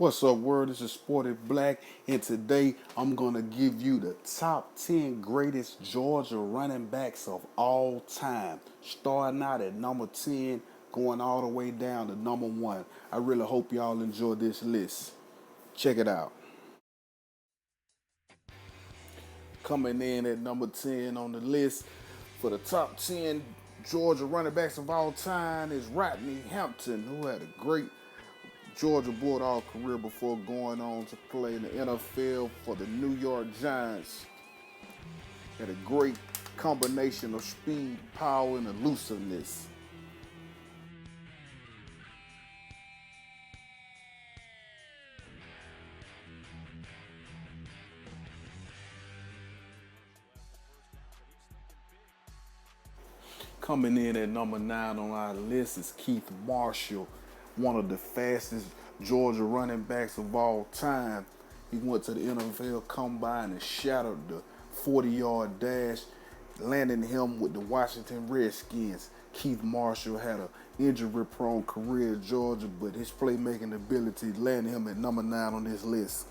What's up, world? This is Sported Black, and today I'm going to give you the top 10 greatest Georgia running backs of all time. Starting out at number 10, going all the way down to number 1. I really hope y'all enjoy this list. Check it out. Coming in at number 10 on the list for the top 10 Georgia running backs of all time is Rodney Hampton, who had a great Georgia Bulldog career before going on to play in the NFL for the New York Giants. Had a great combination of speed, power, and elusiveness. Coming in at number 9 on our list is Keith Marshall, one of the fastest Georgia running backs of all time. He went to the NFL Combine and shattered the 40-yard dash, landing him with the Washington Redskins. Keith Marshall had an injury-prone career at Georgia, but his playmaking ability landed him at number 9 on this list.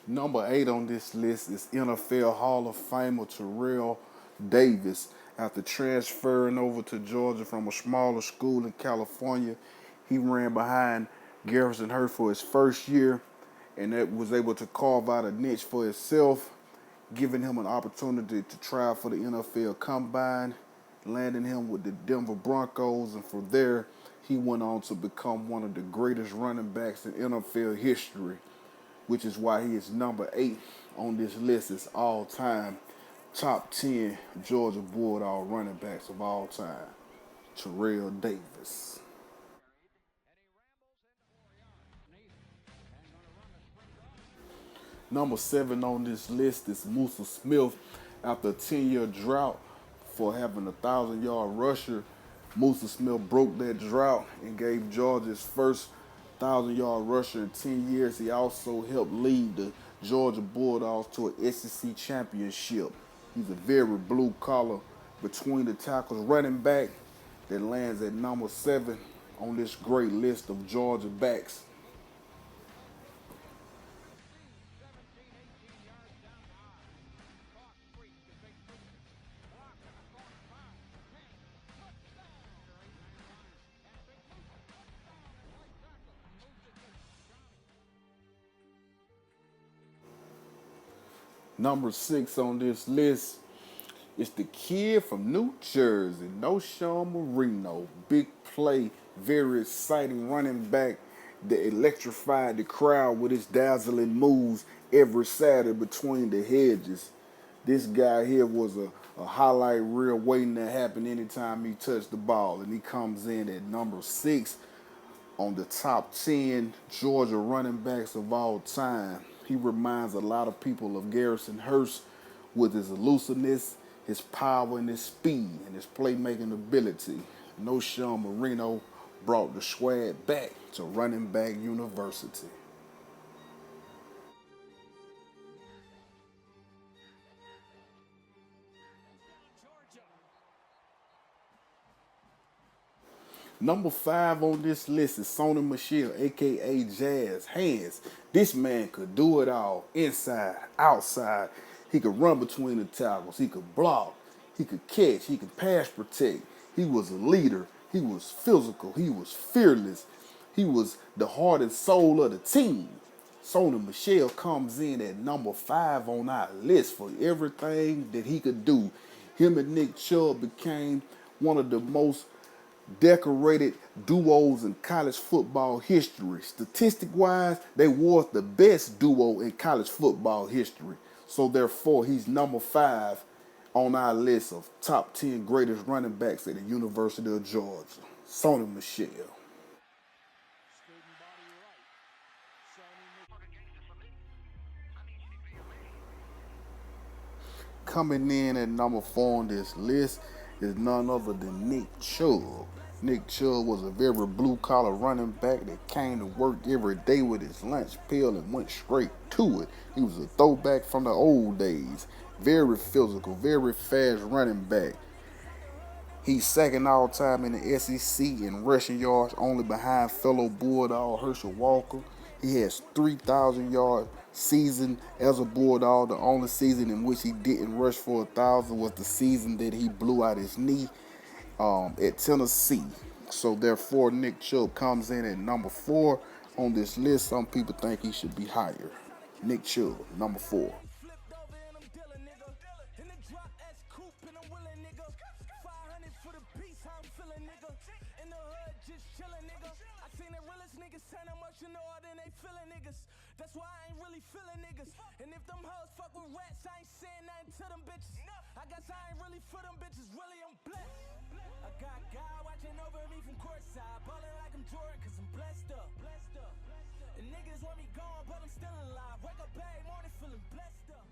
Number 8 on this list is NFL Hall of Famer Terrell Davis. After transferring over to Georgia from a smaller school in California, he ran behind Garrison Hearst for his first year and that was able to carve out a niche for himself, giving him an opportunity to try for the NFL Combine, landing him with the Denver Broncos, and from there, he went on to become one of the greatest running backs in NFL history, which is why he is number 8 on this list as all-time top 10 Georgia Bulldog running backs of all time. Terrell Davis. Number 7 on this list is Musa Smith. After a 10-year drought for having a 1,000-yard rusher, Musa Smith broke that drought and gave Georgia his first 1,000-yard rusher in 10 years. He also helped lead the Georgia Bulldogs to an SEC championship. He's a very blue-collar, between-the-tackles running back that lands at number 7 on this great list of Georgia backs. Number 6 on this list is the kid from New Jersey, Knowshon Moreno. Big play, very exciting running back that electrified the crowd with his dazzling moves every Saturday between the hedges. This guy here was a highlight reel waiting to happen anytime he touched the ball, and he comes in at number 6 on the top 10 Georgia running backs of all time. He reminds a lot of people of Garrison Hearst with his elusiveness, his power, and his speed, and his playmaking ability. Knowshon Moreno brought the swag back to running back university. Number 5 on this list is Sony Michel, a.k.a. Jazz Hands. This man could do it all, inside, outside. He could run between the tackles. He could block. He could catch. He could pass protect. He was a leader. He was physical. He was fearless. He was the heart and soul of the team. Sony Michel comes in at number 5 on our list for everything that he could do. Him and Nick Chubb became one of the most decorated duos in college football history. Statistic-wise, they were the best duo in college football history. So therefore, he's number 5 on our list of top 10 greatest running backs at the University of Georgia. Sony Michel. Coming in at number 4 on this list is none other than Nick Chubb. Nick Chubb was a very blue-collar running back that came to work every day with his lunch pail and went straight to it. He was a throwback from the old days. Very physical, very fast running back. He's second all time in the SEC in rushing yards, only behind fellow Bulldog Herschel Walker. He has 3,000 yard season as a Bulldog. The only season in which he didn't rush for 1,000 was the season that he blew out his knee at Tennessee. So therefore, Nick Chubb comes in at number 4 on this list. Some people think he should be higher. Nick Chubb, number 4. That's why I ain't really feeling niggas. And if them hoes fuck with rats, I ain't saying nothing to them bitches. I guess I ain't really for them bitches, really I'm blessed. I got God watching over me from courtside, ballin' like I'm Jordan, cause I'm blessed up. And niggas want me gone, but I'm still alive. Wake up every morning feeling blessed up.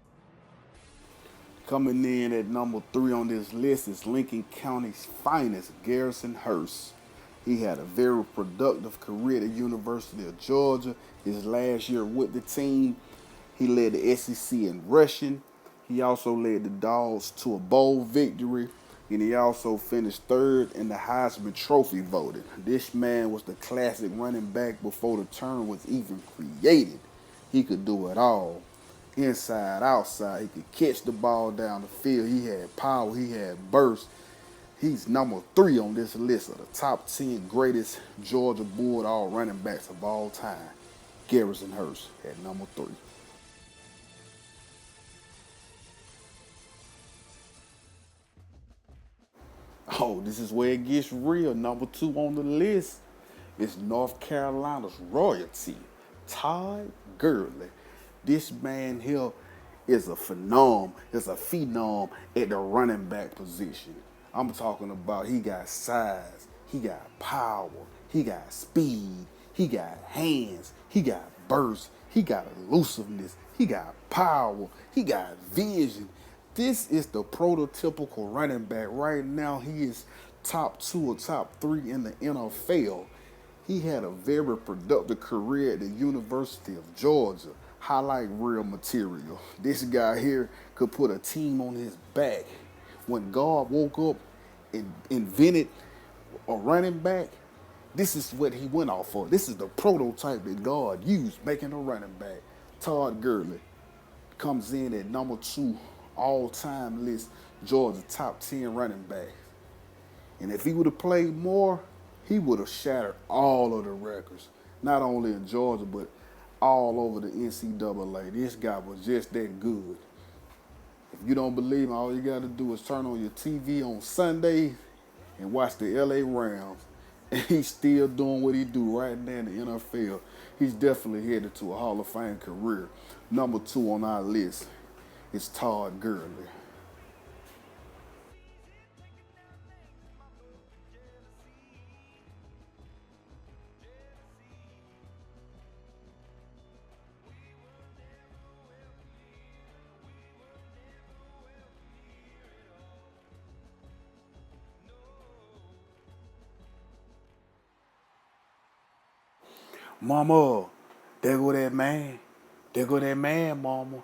Coming in at number 3 on this list is Lincoln County's finest, Garrison Hearst. He had a very productive career at the University of Georgia. His last year with the team, he led the SEC in rushing. He also led the Dogs to a bowl victory, and he also finished 3rd in the Heisman Trophy voting. This man was the classic running back before the term was even created. He could do it all. Inside, outside, he could catch the ball down the field. He had power, he had burst. He's number 3 on this list of the top 10 greatest Georgia Bulldog running backs of all time. Garrison Hearst at number 3. Oh, this is where it gets real. Number 2 on the list is North Carolina's royalty, Todd Gurley. This man here is a phenom at the running back position. I'm talking about he got size, he got power, he got speed, he got hands, he got burst, he got elusiveness, he got power, he got vision. This is the prototypical running back. Right now, he is top 2 or top 3 in the NFL. He had a very productive career at the University of Georgia. Highlight real material. This guy here could put a team on his back. When God woke up and invented a running back, this is what he went off for. This is the prototype that God used making a running back. Todd Gurley comes in at number 2 all-time list, Georgia top 10 running back. And if he would have played more, he would have shattered all of the records, not only in Georgia, but all over the NCAA. This guy was just that good. If you don't believe me, all you got to do is turn on your TV on Sunday and watch the LA Rams. And he's still doing what he do right now in the NFL. He's definitely headed to a Hall of Fame career. Number 2 on our list is Todd Gurley. Mama, there go that man. There go that man, mama.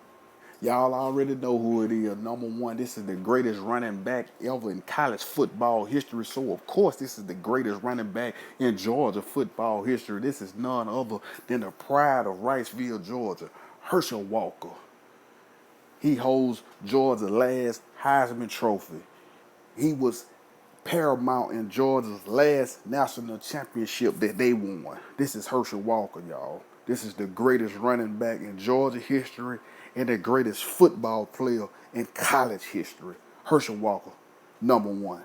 Y'all already know who it is. Number 1, this is the greatest running back ever in college football history. So, of course, this is the greatest running back in Georgia football history. This is none other than the pride of Riceville, Georgia, Herschel Walker. He holds Georgia's last Heisman Trophy. He was paramount in Georgia's last national championship that they won. This is Herschel Walker, y'all. This is the greatest running back in Georgia history and the greatest football player in college history. Herschel Walker, number 1.